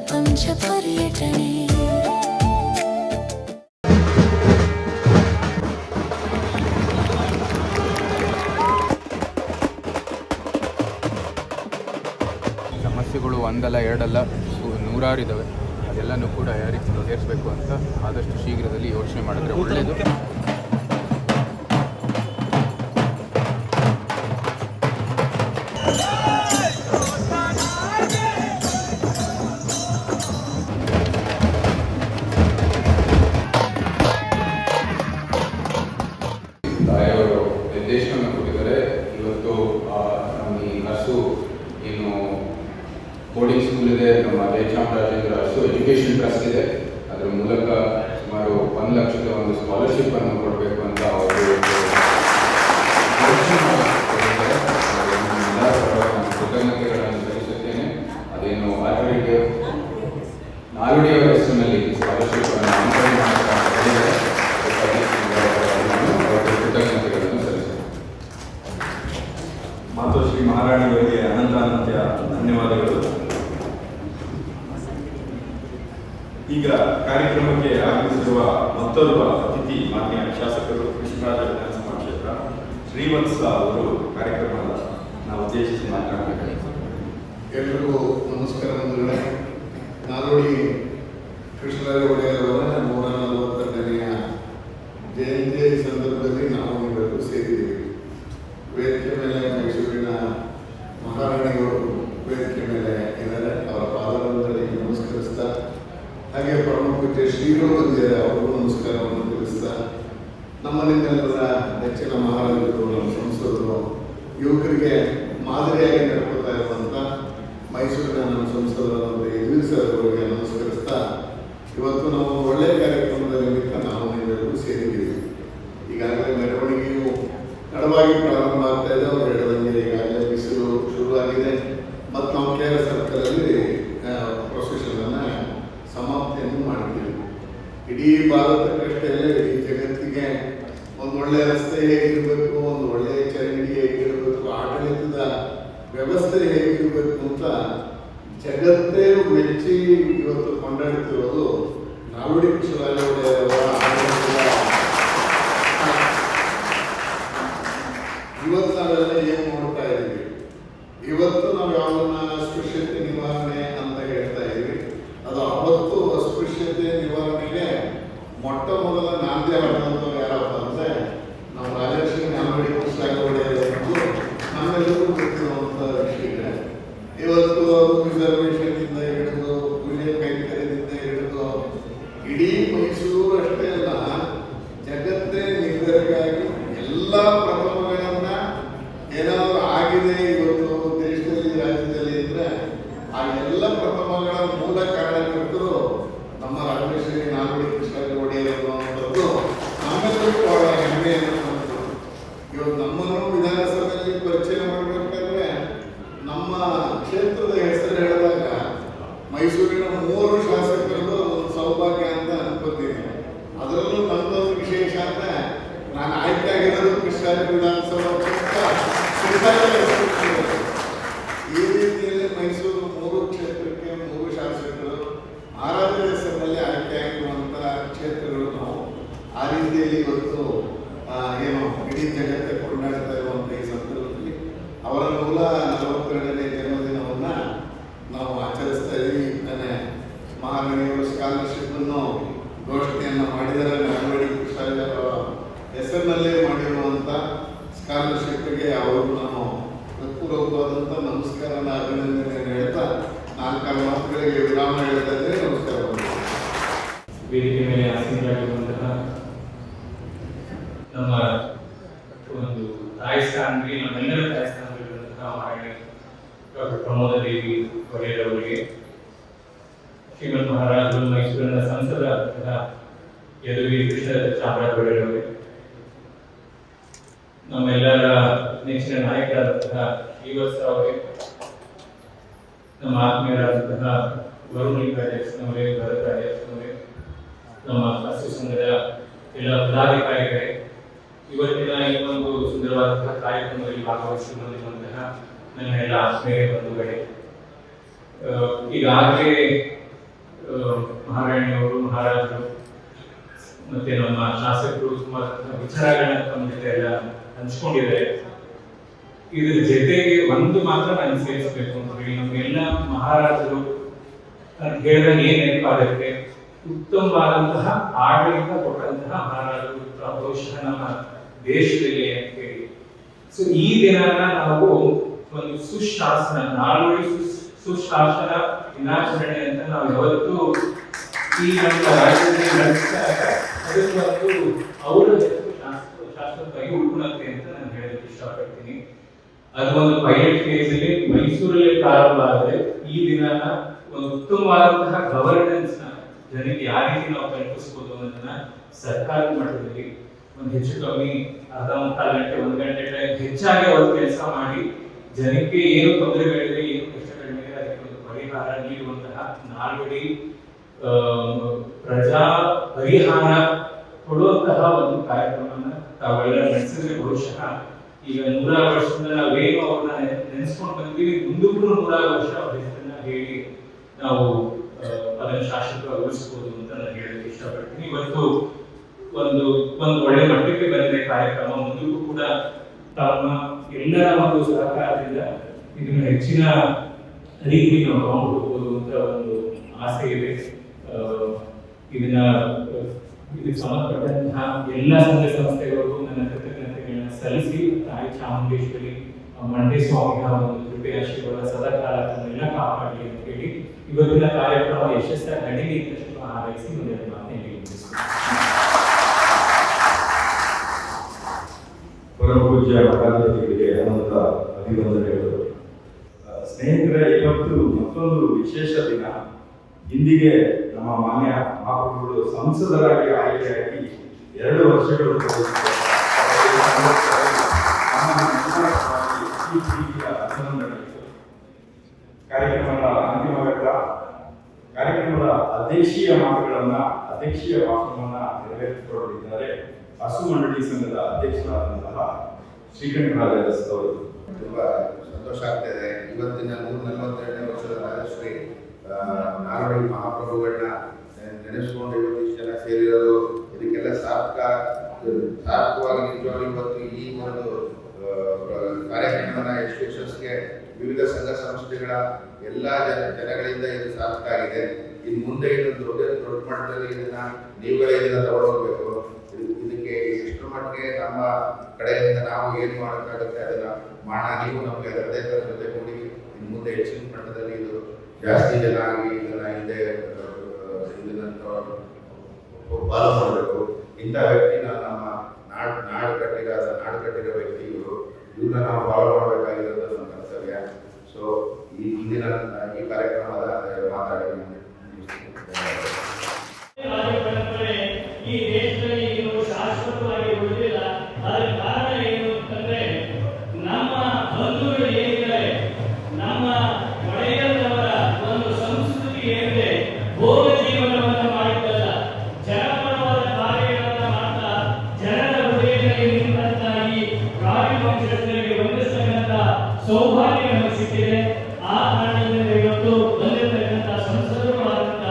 ಪ್ರಪಂಚ ಪರ್ಯಟನೆ. ಸಮಸ್ಯೆಗಳು ಒಂದಲ್ಲ ಎರಡಲ್ಲ ನೂರಾರು ಇದ್ದಾವೆ. ಅದೆಲ್ಲನೂ ಕೂಡ ಯಾವ ರೀತಿ ಬಗೆಹರಿಸಬೇಕು ಅಂತ ಆದಷ್ಟು ಶೀಘ್ರದಲ್ಲಿ ಯೋಚನೆ ಮಾಡಿದ್ರೆ ಒಳ್ಳೆಯದು. ಅವರು ನಿರ್ದೇಶನವನ್ನು ಕೊಟ್ಟಿದ್ದಾರೆ. ಇವತ್ತು ನಮ್ಮ ಈ ಹಸು ಏನು ಬೋರ್ಡಿಂಗ್ ಸ್ಕೂಲ್ ಇದೆ, ನಮ್ಮ ಜಯಚಾಮರಾಜೇಂದ್ರ ಹಸು ಎಜುಕೇಷನ್ ಟ್ರಸ್ಟ್ ಇದೆ, ಅದರ ಮೂಲಕ ಸುಮಾರು 1 ಲಕ್ಷದ ಒಂದು ಸ್ಕಾಲರ್ಶಿಪ್ ಅನ್ನು ಕೊಡಬೇಕು ಅಂತ ಅವರು ಕೃತಜ್ಞತೆಗಳನ್ನು ಸಲ್ಲಿಸುತ್ತೇನೆ. ಅದೇನು ನಾಲ್ವಡಿಯವರ ಹೆಸರಿನಲ್ಲಿ ಸ್ಕಾಲರ್ಶಿಪ್ ಕೃತಜ್ಞತೆಗಳನ್ನು ಸಲ್ಲಿಸುತ್ತೇನೆ. ಮಾತು ಶ್ರೀ ಮಹಾರಾಣಿಯವರಿಗೆ ಅನಂತ ಧನ್ಯವಾದಗಳು. ಈಗ ಕಾರ್ಯಕ್ರಮಕ್ಕೆ ಆಗಮಿಸಿರುವ ಮತ್ತೋರ್ವ ಅತಿಥಿ ಮಾನ್ಯ ಶಾಸಕರು ಕೃಷ್ಣರಾಜ ವಿಧಾನಸಭಾ ಕ್ಷೇತ್ರ ಶ್ರೀವತ್ಸ ಅವರು ಕಾರ್ಯಕ್ರಮದ ಉದ್ದೇಶಿಸಿ ಮಾತನಾಡಬೇಕಾಗಿದೆ. ಎಲ್ಲರಿಗೂ ನಮಸ್ಕಾರ ಬಂಧುಗಳೇ. ನಾಲ್ವಡಿ ಕೃಷ್ಣರಾಜ ಒಡೆಯರವರ 142ನೇ ಜಯಂತಿ ಸಂದರ್ಭದಲ್ಲಿ ನಾವು ಇವೆಲ್ಲರೂ ಸೇರಿದ್ದೀವಿ. ವೇದಿಕೆ ಮೇಲೆ ಮೈಸೂರಿನ ಮಹಾರಾಣಿಯವರು ವೇದಿಕೆ ಮೇಲೆ ಇದ್ದಾರೆ. ಅವರ ಪಾದಗಳಲ್ಲಿ ನಮಸ್ಕರಿಸ್ತಾ, ಹಾಗೆ ಪರಮಪೂಜ್ಯ ಶ್ರೀರಾಮಂದಿರ ಅವರು ನಮಸ್ಕಾರವನ್ನು ತಿಳಿಸ್ತಾ, ನಮ್ಮ ನಿಮ್ಮೆಲ್ಲರ ನೆಚ್ಚಿನ ಮಹಾರಾಜರು, ನಮ್ಮ ಸಂಸದರು, ಯುವಕರಿಗೆ ಮಾದರಿಯಾಗಿ ನಡ್ಕೊತಾ ಇರುವಂಥ ಮೈಸೂರಿನ ನಮ್ಮ ಸಂಸದರಾದ ಯದುವೀರ್ ಸರ್ ಅವರಿಗೆ ನಮಸ್ಕರಿಸ್ತಾ, ಇವತ್ತು ನಾವು ಒಳ್ಳೆಯ ಕಾರ್ಯಕ್ರಮದ ನಿಮಿತ್ತ ನಾವು ನೀವೆಲ್ಲರೂ ಸೇರಿದ್ದೀವಿ. ಈಗಾಗಲೇ ಮೆರವಣಿಗೆಯು ತಡವಾಗಿ ಪ್ರಾರಂಭ ಆಗ್ತಾ ಇದೆ. ಅವರು ಹೇಳಿದಂಗೆ ಈಗಾಗಲೇ ಬಿಸಿಲು ಶುರುವಾಗಿದೆ ಮತ್ತು ನಾವು ಕೇರಳ ಸರ್ಕಲಲ್ಲಿ ಪ್ರೊಸೆಷನನ್ನು ಸಮಾಪ್ತಿಯನ್ನು ಮಾಡ್ತೀವಿ. ಇಡೀ ಭಾರತಕ್ಕಷ್ಟೇ ಅಲ್ಲ, ಇಡೀ ಜಗತ್ತಿಗೆ ಒಂದು ಒಳ್ಳೆಯ ರಸ್ತೆ ಹೇಗಿರಬೇಕು, ಒಂದು ಒಳ್ಳೆಯ ಚರಂಡಿ ಹೇಗಿರಬೇಕು, ಆಡಳಿತದ ವ್ಯವಸ್ಥೆ ಹೇಗಿರಬೇಕು ಅಂತ ಜಗತ್ತೇ ಮೆಚ್ಚಿ ಇವತ್ತು ಕೊಂಡಾಡುತ್ತಿರೋದು ನಾಲ್ವಡಿ ಕೃಷ್ಣರಾಜ ಒಡೆಯರವರ ಆಡಳಿತದ. ಇವತ್ತು ನಾವೆಲ್ಲ ಏನು ನೋಡ್ತಾ ಇದ್ದೀವಿ? ಇವತ್ತು ನಾವು ಯಾವನ್ನ ಅಸ್ಪೃಶ್ಯತೆ ನಿವಾರಣೆ ಅಂತ ಹೇಳ್ತಾ ಇದ್ದೀವಿ. ಅದು ಅವತ್ತು ಅಸ್ಪೃಶ್ಯತೆ ನಿವಾರಣೆಗೆ ಮೊಟ್ಟ ಮೊದಲ ನಾಂದಿ ಹಾಡುವಂಥವ್ರು ಯಾರಪ್ಪ ಅಂದರೆ ನಾವು ರಾಜಶ್ರೀ ನಾಲ್ವಡಿ ಕೃಷ್ಣರಾಜ ಒಡೆಯರು ನಮ್ಮೆಲ್ಲರಿಗೂ ಗೊತ್ತಿರುವಂಥ ವಿಷಯ. ಇವತ್ತು ರಿಸರ್ವೇಷನ್ನಿಂದ ಹಿಡಿದು ಪೂಜೆ ಕೈಂಕರ್ಯದಿಂದ ಹಿಡಿದು ಇಡೀ ಮೈಸೂರು ಅಷ್ಟೇ ಅಲ್ಲ, ಜಗತ್ತೇ ನಿರ್ಧಾರಕ್ಕಾಗಿ ಎಲ್ಲ ಪ್ರಥಮಗಳನ್ನ ಏನಾದರೂ ಆಗಿದೆ ಇವತ್ತು ದೇಶದಲ್ಲಿ ರಾಜ್ಯದಲ್ಲಿ ಇದ್ರೆ ಆ ಎಲ್ಲ ಪ್ರಥಮಗಳ ಮೂಲ ಕಾರಣಕರ್ತರು ನಮ್ಮ ರಾಜಶ್ರೀ ನಾಲ್ವಡಿ ಕೃಷ್ಣರಾಜ ಒಡೆಯರು ಅನ್ನುವಂಥದ್ದು ನಮ್ಮೆಲ್ಲರಿಗೂ ಬಹಳ ಹೆಮ್ಮೆಯನ್ನು ತಂತು. ಇವತ್ತು ನಮ್ಮನ್ನು ವಿಧಾನಸಭೆಯಲ್ಲಿ ಪರಿಚಯ ಮಾಡಬೇಕಾದ್ರೆ ನಮ್ಮ ಕ್ಷೇತ್ರದ ಹೆಸರು ಹೇಳಿದಾಗ ಮೈಸೂರಿನ 3 ಶಾಸಕರದ್ದು ಒಂದು ಸೌಭಾಗ್ಯ ಅಂತ ಅನ್ಕೋತೀನಿ. ಅದರಲ್ಲೂ ನನ್ನೊಂದು ವಿಶೇಷ ಅಂದರೆ ನಾನು ಆಯ್ಕೆ ಆಗಿರೋದು ಕೃಷ್ಣರಾಜ ವಿಧಾನಸಭಾ ಈ ರೀತಿಯಲ್ಲಿ ಮೈಸೂರು 3 ಕ್ಷೇತ್ರಕ್ಕೆ 3 ಶಾಸಕರು ಮಹಾರಾಜರ ಹೆಸರಿನಲ್ಲಿ ಆಯ್ಕೆಯಾಗಿರುವಂಥ ಕ್ಷೇತ್ರಗಳು ನಾವು. ಆ ರೀತಿಯಲ್ಲಿ ಇವತ್ತು ಏನು ಇಡೀ ಜಗತ್ತೆ ಕೊಂಡಾಡ್ತಾ ಇರುವಂಥ ಈ ಸಂದರ್ಭದಲ್ಲಿ ಅವರ 142ನೇ ಜನ್ಮದಿನವನ್ನು ನಾವು ಆಚರಿಸ್ತಾ ಇದ್ದೀವಿ. ತಾನೇ ಮಹಾರಾಣಿಯವರು ಸ್ಕಾಲರ್ಶಿಪ್ಪನ್ನು ಘೋಷಣೆಯನ್ನು ಮಾಡಿದರೆ ನಾಲ್ವಡಿ ಕೃಷ್ಣರಾಜರ ಹೆಸರಿನಲ್ಲೇ ಮಾಡಿರುವಂಥ ಸ್ಕಾಲರ್ಶಿಪ್ಗೆ ಅವರು ನಾನು ಪೂರ್ವಕವಾದಂಥ ನಮಸ್ಕಾರನ ಅಭಿನಂದನೆಯನ್ನು ಹೇಳ್ತಾ 4 ಮಾತುಗಳಿಗೆ ವಿರಾಮ ಹೇಳ್ತಾ ಇದ್ದೇನೆ. ನಮಸ್ಕಾರ. ವೇದಿಕೆ ಮೇಲೆ ಆಸೀನರಾಗಿರುವಂತಹ ನಮ್ಮ ಒಂದು ತಾಯಿ ಸ್ಥಾನದಲ್ಲಿ ನಮ್ಮೆಲ್ಲರ ತಾಯಿ ಸ್ಥಾನದಲ್ಲಿರುವಂತಹ ಮಹಾರಾಣಿ ಡಾಕ್ಟರ್ ಪ್ರಮೋದ ದೇವಿ ಒಡೆಯರವರಿಗೆ, ಶ್ರೀಮಂತ ಮಹಾರಾಜರು ಮೈಸೂರಿನ ಸಂಸದರಾದಂತಹ ಯದುವೀರ್ ಕೃಷ್ಣರಾಜ ಚಾಮರಾಜ ಒಡೆಯರವರಿಗೆ, ನಮ್ಮೆಲ್ಲರ ನೆಚ್ಚಿನ ನಾಯಕರಾದಂತಹ ಶ್ರೀವತ್ಸ ಅವರೇ, ನಮ್ಮ ಆತ್ಮೀಯರಾದಂತಹ ವರುಣಿಕಾರ್ಯಸ್ನವರೇ, ಭರತರಾಜಸ್ನವರೇ, ನಮ್ಮ ಹಸು ಸಂಘದ ಎಲ್ಲ ಪದಾಧಿಕಾರಿಗಳೇ, ಇವತ್ತಿನ ಈ ಒಂದು ಸುಂದರವಾದಂತಹ ಕಾರ್ಯಕ್ರಮದಲ್ಲಿ ಭಾಗವಹಿಸಿರುವಂತಹ ನನ್ನ ಎಲ್ಲ ಆತ್ಮೀಯ ಬಂಧುಗಳೇ, ಈಗಾಗಲೇ ಮಹಾರಾಣಿಯವರು, ಮಹಾರಾಜರು ಮತ್ತೆ ನಮ್ಮ ಶಾಸಕರು ಸುಮಾರು ವಿಚಾರಗಳನ್ನ ತಮ್ಮ ಜೊತೆ ಎಲ್ಲ ಹಂಚ್ಕೊಂಡಿದ್ದಾರೆ. ಇದ್ರ ಜೊತೆಗೆ ಒಂದು ಮಾತ್ರ ನಾನು ಸೇರಿಸಬೇಕು ಅಂತ ಹೇಳಿ, ನಮ್ಗೆಲ್ಲ ಮಹಾರಾಜರು ಅಂತ ಹೇಳಿದಾಗ ಏನ್ ನೆನಪಾಗುತ್ತೆ, ಉತ್ತಮವಾದಂತಹ ಆಡಳಿತ ಕೊಟ್ಟಂತಹ ಮಹಾರಾಜರು ಬಹುಶಃ ನಮ್ಮ ದೇಶದಲ್ಲಿ ಅಂತ ಹೇಳಿ. ಸೊ ಈ ದಿನನ ನಾವು ಒಂದು ಸುಶಾಸನ, ನಾಲ್ವಡಿ ಸುಶಾಸನ ದಿನಾಚರಣೆ ಅಂತ ನಾವು ಯಾವತ್ತೂ ಈ ನಮ್ಮ ರಾಜ್ಯದಲ್ಲಿ ನಡೆಸ್ತಾರೆ. ಅದಕ್ಕೊಂದು ಅವರ ಶಾಶ್ವತವಾಗಿ ಉಳ್ಕೊಳತ್ತೆ ಅಂತ ನಾನು ಹೇಳಲಿಕ್ಕೆ ಇಷ್ಟಪಡ್ತೀನಿ. ಅದು ಒಂದು ಪೈಲಟ್ ಫೇಸ್ ಅಲ್ಲಿ ಮೈಸೂರಲ್ಲಿ ಪ್ರಾರಂಭ ಆದರೆ ಈ ದಿನನ ಒಂದು ಉತ್ತಮವಾದಂತಹ ಗವರ್ನೆನ್ಸ್ ನ ಜನಕ್ಕೆ ಯಾವ ರೀತಿ ನಾವು ಕಲ್ಪಿಸಬಹುದು ಅನ್ನೋದನ್ನ ಸರ್ಕಾರದ ಮಟ್ಟದಲ್ಲಿ ಒಂದು ಹೆಚ್ಚು ಕಮ್ಮಿ ಅರ್ಧ ಮುಕ್ಕಾಲು ಗಂಟೆ, 1 ಗಂಟೆ ಟೈಮ್ ಹೆಚ್ಚಾಗಿ ಅವರು ಕೆಲಸ ಮಾಡಿ ಜನಕ್ಕೆ ಏನು ತೊಂದರೆಗಳಿದೆ, ಏನು ಕಷ್ಟಗಳಿದೆ ಅದಕ್ಕೆ ಒಂದು ಪರಿಹಾರ ನೀಡುವಂತಹ ನಾಲ್ವಡಿ ಪ್ರಜಾ ಪರಿಹಾರ ಕೊಡುವಂತಹ ಒಂದು ಕಾರ್ಯಕ್ರಮನ ತಾವೆಲ್ಲ ನಡೆಸಿದ್ರೆ ಬಹುಶಃ ಈಗ 100 ವರ್ಷದಿಂದ ನಾವೇನು ಅವ್ರನ್ನ ನೆನೆಸ್ಕೊಂಡು ಬಂದ್ವಿ, ಮುಂದಕ್ಕೂ 100 ವರ್ಷ ಅವ್ರ ಹೆಸರನ್ನ ಹೇಳಿ ನಾವು ಅದನ್ನು ಶಾಶ್ವತವಾಗಿ ಉಳಿಸಬಹುದು ಅಂತ ನಾನು ಹೇಳಲಿಕ್ಕೆ ಇಷ್ಟಪಡ್ತೀನಿ. ಇವತ್ತು ಒಂದು ಒಳ್ಳೆ ಮಟ್ಟಕ್ಕೆ ಬಂದಿದೆ ಕಾರ್ಯಕ್ರಮ. ಮುಂದಕ್ಕೂ ಕೂಡ ತಮ್ಮ ಎಲ್ಲರ ಒಂದು ಸಹಕಾರದಿಂದ ಇದನ್ನು ಹೆಚ್ಚಿನ ರೀತಿ ನಾವು ತಗೊಂಡು ಹೋಗ್ಬೋದು ಅಂತ ಒಂದು ಆಸೆ ಇದೆ. ಇದಕ್ಕೆ ಸಂಬಂಧಪಟ್ಟಂತಹ ಎಲ್ಲ ಸಂಘ ಸಂಸ್ಥೆಗಳಿಗೂ ನನ್ನ ಕೃತಜ್ಞತೆಗಳನ್ನ ಸಲ್ಲಿಸಿ ತಾಯಿ ಚಾಮುಂಡೇಶ್ವರಿ ಮಂಡೆ ಸ್ವಾಮಿಯ ಒಂದು ಕೃಪೆ ಆಶೀರ್ವಾದ ಸದಾಕಾಲ ತನ್ನೆಲ್ಲ ಕಾಪಾಡಲಿ ಅಂತ ಹೇಳಿ ಇವತ್ತಿನ ಕಾರ್ಯಕ್ರಮ ಯಶಸ್ಸಾಗಿ ನಡೀಲಿ ಅಂತ ಹಾರೈಸಿ ಒಂದೆರಡು ಮಾತನ್ನು ಪರಮ ಪೂಜ್ಯ ಮಠಾಧಿಪತಿಗಳಿಗೆ ಅನಂತ ಅಭಿವಂದನೆಗಳು. ಸ್ನೇಹಿತರೆ, ಇವತ್ತು ಮತ್ತೊಂದು ವಿಶೇಷ ದಿನ. ಇಂದಿಗೆ ನಮ್ಮ ಮಾನ್ಯ ಮಹಾಪ್ರಭುಗಳು ಸಂಸದರಾಗಿ ಆಯ್ಕೆಯಾಗಿ 2 ವರ್ಷಗಳು ಕಾರ್ಯಕ್ರಮದ ಅಂತಿಮ ಘಟ್ಟ. ಕಾರ್ಯಕ್ರಮದ ಅಧ್ಯಕ್ಷೀಯ ಮಾತುಗಳನ್ನ, ಅಧ್ಯಕ್ಷೀಯ ಭಾಷಣವನ್ನ ನೆರವೇರಿಸಿಕೊಳ್ಳಲಿದ್ದಾರೆ ಹಸು ಮಂಡಳಿ ಸಂಘದ ಅಧ್ಯಕ್ಷರಾದಂತಹ ಶ್ರೀಕಂಠರಾಜ ಅವರು. ತುಂಬಾ ಸಂತೋಷ ಆಗ್ತಿದೆ. ಇವತ್ತಿನ 142ನೇ ವರ್ಷದ ರಾಜಶ್ರೀ ನಾಲ್ವಡಿ ಮಹಾಪ್ರಭುಗಳನ್ನ ನೆನೆಸ್ಕೊಂಡು ಇವತ್ತಿಷ್ಟು ಜನ ಸೇರಿರೋದು, ಇದಕ್ಕೆಲ್ಲ ಸಾರ್ಥಕವಾಗಿ ನಿಜವಾಗ್ಲೂ ಇವತ್ತು ಈ ಒಂದು ಕಾರ್ಯಕ್ರಮನ ಎಷ್ಟು ಯಶಸ್ಸಿಗೆ ವಿವಿಧ ಸಂಘ ಸಂಸ್ಥೆಗಳ ಎಲ್ಲ ಜನಗಳಿಂದ ಇದು ಸಾರ್ಥಕ ಆಗಿದೆ. ಇನ್ನು ಮುಂದೆ ಇದು ದೊಡ್ಡ ಮಟ್ಟದಲ್ಲಿ ಇದನ್ನ ನೀವುಗಳೇ ಇದನ್ನ ತಗೊಂಡೋಗ್ಬೇಕು. ಇದಕ್ಕೆ ಎಷ್ಟು ಮಟ್ಟಿಗೆ ನಮ್ಮ ಕಡೆಯಿಂದ ನಾವು ಏನು ಮಾಡೋಕ್ಕಾಗುತ್ತೆ ಅದನ್ನ ಮಾಡೋಣ. ನೀವು ನಮಗೆ ಹೃದಯ ಜೊತೆ ಕೂಡಿ ಇನ್ನು ಮುಂದೆ ಹೆಚ್ಚಿನ ಮಟ್ಟದಲ್ಲಿ ಇದು ಜಾಸ್ತಿ ಜನ ಆಗಿ ಇದನ್ನ ಹಿಂದೆ ಇದನ್ನ ಫಾಲೋ ಮಾಡಬೇಕು. ಇಂಥ ವ್ಯಕ್ತಿ ನಮ್ಮ ನಾಡು ಕಟ್ಟಿರೋ ವ್ಯಕ್ತಿ ಇವ್ರನ್ನ ನಾವು ಫಾಲೋ ಮಾಡಬೇಕಾಗಿರೋದು ನಮ್ಮ ಕರ್ತವ್ಯ. ಸೊ ಈ ಇಂದಿನ ಈ ಕಾರ್ಯಕ್ರಮದ ಮಾತಾಡಿ ಈ ದೇಶದಲ್ಲಿ ಇನ್ನು ಶಾಶ್ವತವಾಗಿ ಉಳಿದಿಲ್ಲ. ಅದರ ಕಾರಣ ಏನು ಅಂತಂದ್ರೆ ನಮ್ಮ ಬಂಧುಗಳು ಏನಿದ್ದಾರೆ, ನಮ್ಮ ಒಡೆಯರವರ ಒಂದು ಸಂಸ್ಕೃತಿ ಏನಿದೆ, ಭೋಗ ಜೀವನವನ್ನು ಮಾಡಿದ್ದಲ್ಲ, ಜನಪರವಾದ ಕಾರ್ಯಗಳನ್ನು ಮಾಡ್ತಾ ಜನರ ಹೃದಯದಲ್ಲಿ ನಿಂತ ಈ ರಾಜವಂಶಸ್ಥರಿಗೆ ವಂದಿಸತಕ್ಕಂಥ ಸೌಭಾಗ್ಯ ನಮಗೆ ಸಿಕ್ಕಿದೆ. ಆ ಕಾರಣದಿಂದ ಇವತ್ತು ಬಂದಿರತಕ್ಕಂಥ ಸಂಸದರುಗಳಾದಂಥ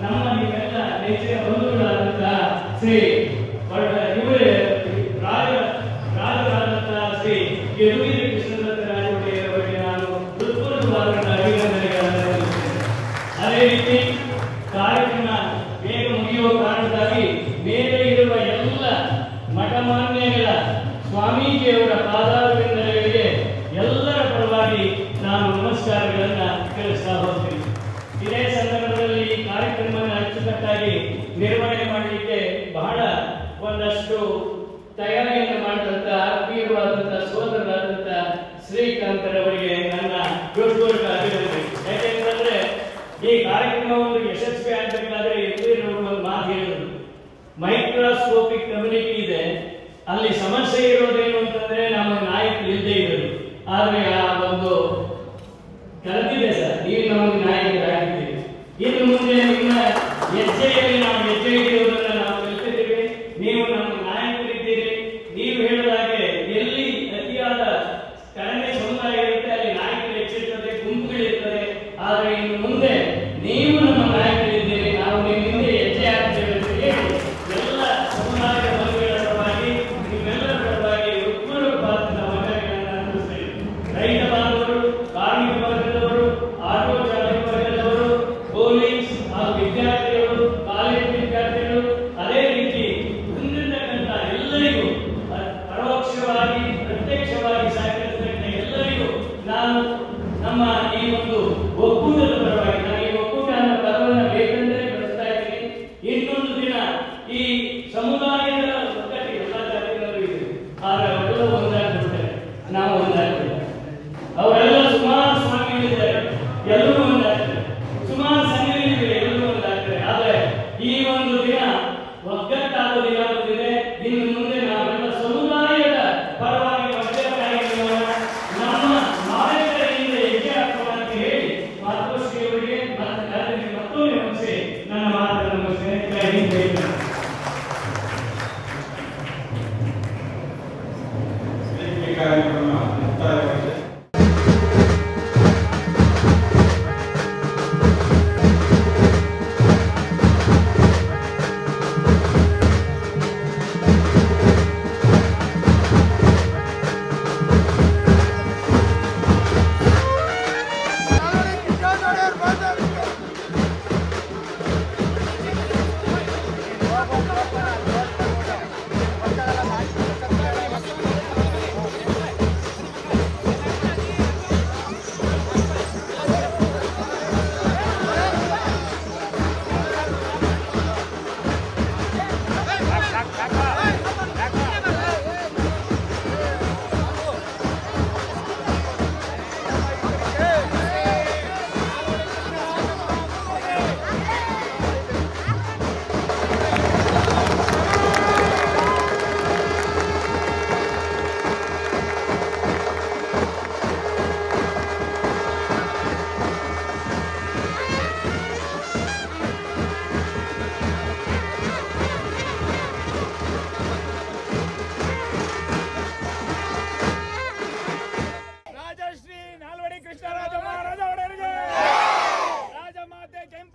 ನಮ್ಮ ನಿಮ್ಮೆಲ್ಲ ನೆಚ್ಚಿನ ಬಂಧುಗಳಾದಂಥ ಶ್ರೀ ಇವರೇ ರಾಜರಾದಂಥ ಶ್ರೀ ಯದುವೀರ ಕೃಷ್ಣದತ್ತ ರಾಜೊಡೆಯರವರಿಗೆ ನಾನು ಹೃತ್ಪೂರ್ವಕವಾದಂಥ ಅಭಿನಂದನೆಗಳನ್ನು ಸಲ್ಲಿಸುತ್ತೇನೆ. ಅದೇ ರೀತಿ ಕಾರ್ಯಕ್ರಮ ಬೇಗ ಮುಗಿಯುವ ಕಾರಣಕ್ಕಾಗಿ ಮೇಲೆ ಇರುವ ಎಲ್ಲ ಮಠಮಾನ್ಯಗಳ ಸ್ವಾಮೀಜಿಯವರ ಪಾದಾರವಿಂದಗಳಿಗೆ ಎಲ್ಲರ ಪರವಾಗಿ ನಾನು ನಮಸ್ಕಾರಗಳನ್ನು ತಿಳಿಸ್ತಾ ಹೋಗ್ತೀನಿ. ಇದೇ ಸಂದರ್ಭದಲ್ಲಿ ಈ ಕಾರ್ಯಕ್ರಮವನ್ನು ಅಚ್ಚುಕಟ್ಟಾಗಿ ನಿರ್ವಹಣೆ ಮಾಡಲಿಕ್ಕೆ ಬಹಳ ಒಂದಷ್ಟು ತಯಾರಿಯನ್ನು ಮಾಡಿದಂಥ ಆತ್ಮೀಯವಾದಂಥ ಸೋದರರಾದಂಥ ಶ್ರೀಕಾಂತರವರಿಗೆ ನನ್ನ ಹೃತ್ಪೂರ್ವಕ ಅಭಿನಂದನೆ. ಯಾಕೆಂತಂದ್ರೆ ಈ ಕಾರ್ಯಕ್ರಮ ಒಂದು ಯಶಸ್ವಿ ಆಗಬೇಕಾದ್ರೆ ಎಲ್ಲರೂ ಒಂದು ಮಾತು ಹೇಳಿದ್ರು, ಮೈಕ್ರೋಸ್ಕೋಪಿಕ್ ಕಮ್ಯುನಿಟಿ ಇದೆ, ಅಲ್ಲಿ ಸಮಸ್ಯೆ ಇರೋದೇನು ಅಂತಂದ್ರೆ ನಮ್ಮ ನಾಯಕರು ಇಲ್ಲದೆ ಇರೋದು. ಆದ್ರೆ ಆ ಒಂದು ಕಲಿತಿದೆ ಸರ್, ನೀವು ನಮಗೆ ನಾಯಕರಾಗಿದ್ದೀರಿ. ಇನ್ನು ಮುಂದೆ ನಿಮ್ಮ ಹೆಜ್ಜೆಯಲ್ಲಿ ನಾವು ಹೆಜ್ಜೆ ಇಡುವುದನ್ನು ನಾವು ಕಲಿತಿದ್ದೇವೆ. ನೀವು ನಮ್ಮ ನಾಯಕರಿದ್ದೀರಿ. ನೀವು ಹೇಳಿದಾಗೆ ಎಲ್ಲಿ ಅತಿಯಾದ ಕಡಿಮೆ ಸಮುದಾಯ ಇರುತ್ತೆ ಅಲ್ಲಿ ನಾಯಕರು ಹೆಚ್ಚಿರ್ತದೆ, ಗುಂಪುಗಳಿರ್ತದೆ. ಆದರೆ ಇನ್ನು ಮುಂದೆ ನೀವು ನಮ್ಮ ನಾಯಕರಿದ್ದೀರಿ.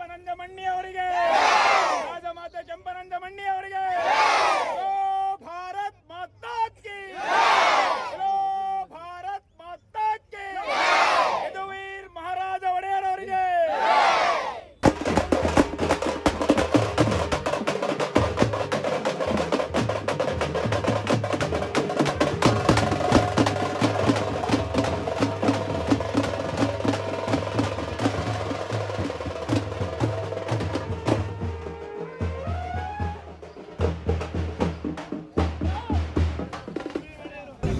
ಕೆಂಪನಂದ ಮಣ್ಣಿ ಅವರಿಗೆ, ರಾಜಮಾತೆ ಕೆಂಪನಂದ ಮಣ್ಣಿ ಅವರಿಗೆ. ಓ ಭಾರತ್ ಮಾತಾ ಕಿ, ಓ ಭಾರತ್ ಮಾತಾ ಕಿ. ಯದುವೀರ್ ಮಹಾರಾಜ ಒಡೆಯರ್ ಅವರಿಗೆ.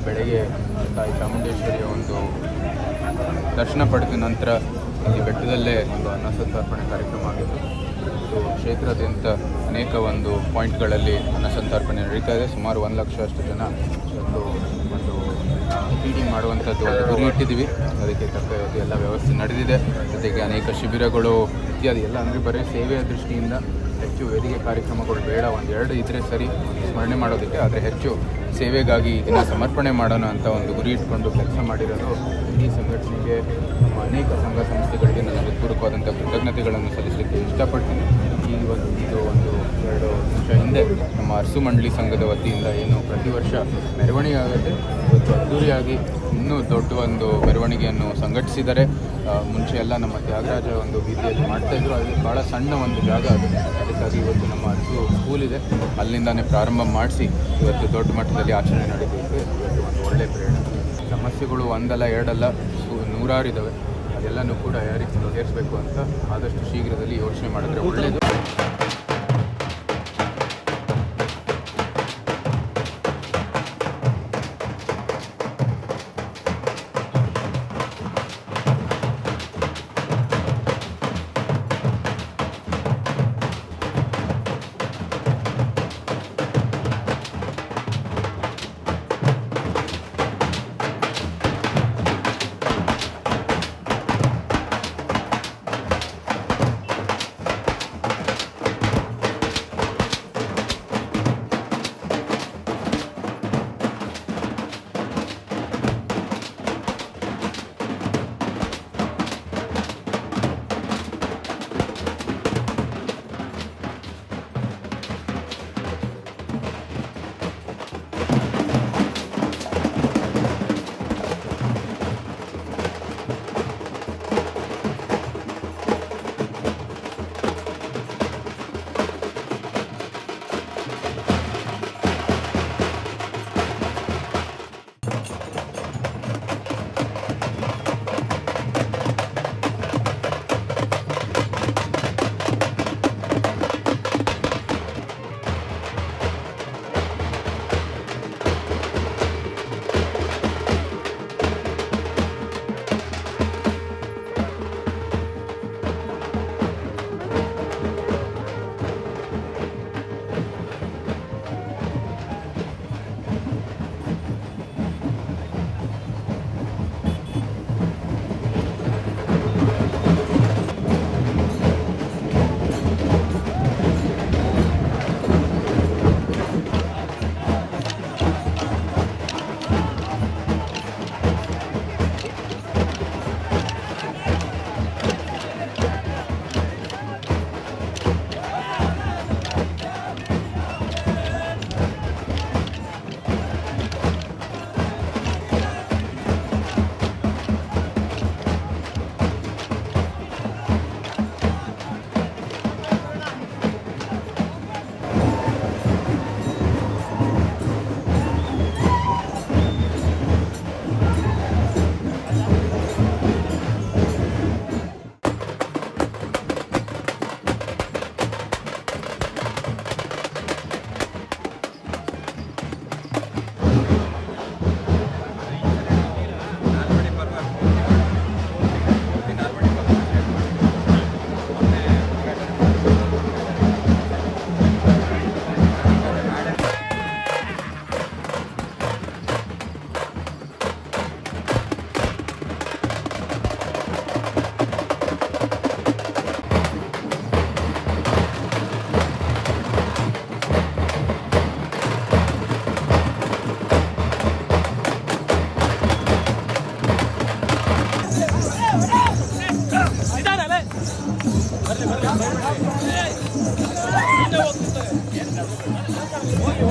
ಬೆಳಗ್ಗೆ ತಾಯಿ ಚಾಮುಂಡೇಶ್ವರಿಯ ಒಂದು ದರ್ಶನ ಪಡೆದ ನಂತರ ಈ ಬೆಟ್ಟದಲ್ಲೇ ಒಂದು ಅನ್ನಸಂತರ್ಪಣೆ ಕಾರ್ಯಕ್ರಮ ಆಗಿತ್ತು. ಇದು ಕ್ಷೇತ್ರದಾದ್ಯಂತ ಅನೇಕ ಒಂದು ಪಾಯಿಂಟ್ಗಳಲ್ಲಿ ಅನ್ನಸಂತರ್ಪಣೆ ನಡೀತಾ ಇದೆ. ಸುಮಾರು 1 ಲಕ್ಷ ಅಷ್ಟು ಜನ ಒಂದು ಫೀಡಿಂಗ್ ಮಾಡುವಂಥದ್ದು ಒಂದು ಗುರಿ ಇಟ್ಟಿದ್ದೀವಿ. ಅದಕ್ಕೆ ತಕ್ಕ ಎಲ್ಲ ವ್ಯವಸ್ಥೆ ನಡೆದಿದೆ. ಜೊತೆಗೆ ಅನೇಕ ಶಿಬಿರಗಳು ಇತ್ಯಾದಿ ಎಲ್ಲ ಅಂದರೆ ಬರೀ ಸೇವೆಯ ದೃಷ್ಟಿಯಿಂದ ಹೆಚ್ಚು ವೇದಿಕೆ ಕಾರ್ಯಕ್ರಮಗಳು ಬೇಡ, 1-2 ಇದ್ದರೆ ಸರಿ ಸ್ಮರಣೆ ಮಾಡೋದಕ್ಕೆ. ಆದರೆ ಹೆಚ್ಚು ಸೇವೆಗಾಗಿ ಇದನ್ನು ಸಮರ್ಪಣೆ ಮಾಡೋಣ ಅಂತ ಒಂದು ಗುರಿ ಇಟ್ಕೊಂಡು ಕೆಲಸ ಮಾಡಿರೋದು ಈ ಸಂಘಟನೆಗೆ, ನಮ್ಮ ಅನೇಕ ಸಂಘ ಸಂಸ್ಥೆಗಳಿಗೆ ನನ್ನ ಹೃತ್ಪೂರ್ವಕವಾದಂಥ ಕೃತಜ್ಞತೆಗಳನ್ನು ಸಲ್ಲಿಸಲಿಕ್ಕೆ ಇಷ್ಟಪಡ್ತೀನಿ. ಇದು ಒಂದು 2 ನಿಮಿಷ ಹಿಂದೆ ನಮ್ಮ ಅರಸು ಮಂಡಳಿ ಸಂಘದ ವತಿಯಿಂದ ಏನು ಪ್ರತಿ ವರ್ಷ ಮೆರವಣಿಗೆ ಆಗುತ್ತೆ, ಇವತ್ತು ಅದ್ದೂರಿಯಾಗಿ ಇನ್ನೂ ದೊಡ್ಡ ಒಂದು ಮೆರವಣಿಗೆಯನ್ನು ಸಂಘಟಿಸಿದ್ದಾರೆ. ಮುಂಚೆ ಎಲ್ಲ ನಮ್ಮ ತ್ಯಾಗರಾಜ ಒಂದು ಬೀದಿಯಲ್ಲಿ ಮಾಡ್ತಾಯಿದ್ರು, ಅದು ಭಾಳ ಸಣ್ಣ ಒಂದು ಜಾಗ ಅದು. ಅದಕ್ಕಾಗಿ ಇವತ್ತು ನಮ್ಮ ಅರಸು ಸ್ಕೂಲ್ ಇದೆ, ಅಲ್ಲಿಂದಾನೇ ಪ್ರಾರಂಭ ಮಾಡಿಸಿ ಇವತ್ತು ದೊಡ್ಡ ಮಟ್ಟದಲ್ಲಿ ಆಚರಣೆ ನಡೀತಿದೆ. ಇವತ್ತು ಒಂದು ಒಳ್ಳೆಯ ಪ್ರೇರಣೆ. ಸಮಸ್ಯೆಗಳು 1 ಅಲ್ಲ 2 ಅಲ್ಲ 100 ಇದ್ದಾವೆ. ಅದೆಲ್ಲನೂ ಕೂಡ ಯಾವ ರೀತಿ ಬಗೆಹರಿಸಬೇಕು ಅಂತ ಆದಷ್ಟು ಶೀಘ್ರದಲ್ಲಿ ಯೋಚನೆ ಮಾಡಿದ್ರೆ ಒಳ್ಳೆಯದು. ಹೋಗಿ